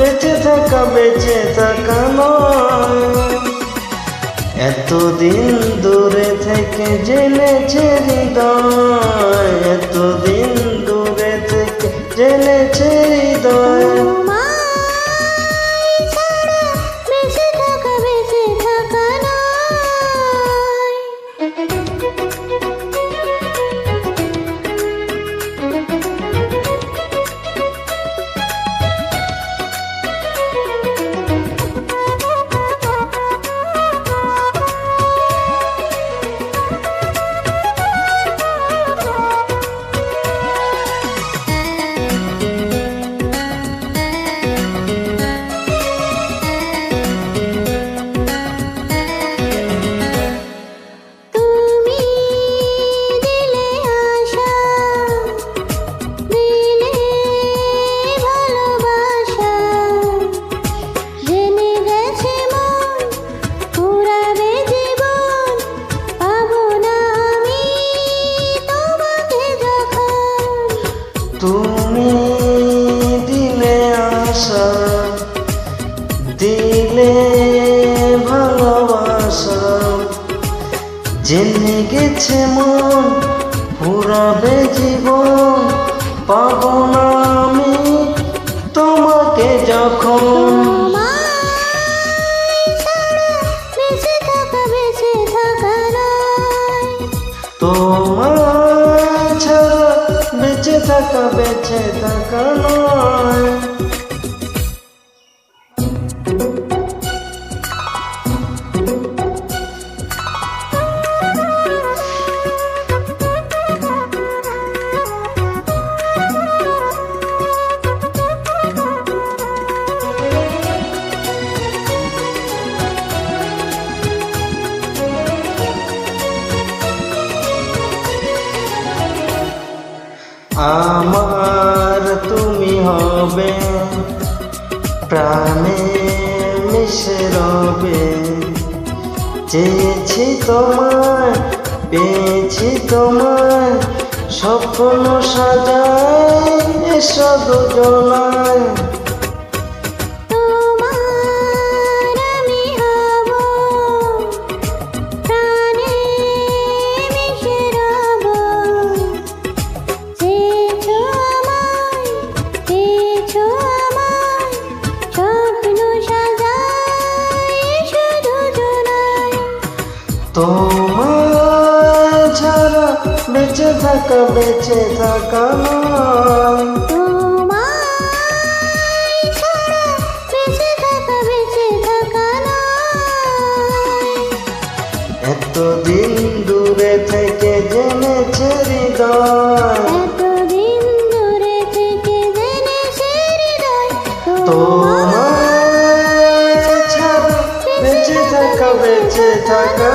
বেঁচে থাকা নয়। এতদিন দূরে থেকে জেনেছে হৃদয়, এতদিন দূরে থেকে জেনেছে হৃদয়। তুমি দিলে আশা, দিলে ভালোবাসা, জেনে গেছে মন ফুরাবে জীবন, পাবো না আমি তোমাকে যখন। তোমার ছাড়া বেঁচে থাকা নয়। আমার তুমি হবে প্রাণে মিশে রবে, চেয়েছি তোমায় পেয়েছি তোমায়, স্বপ্ন সাজায় এসো দুজনায়। তোমার ছাড়া বেঁচে থাকা নয়। এতদিন দূরে থেকে জেনেছে হৃদয়, তোমার ছাড়া বেঁচে থাকা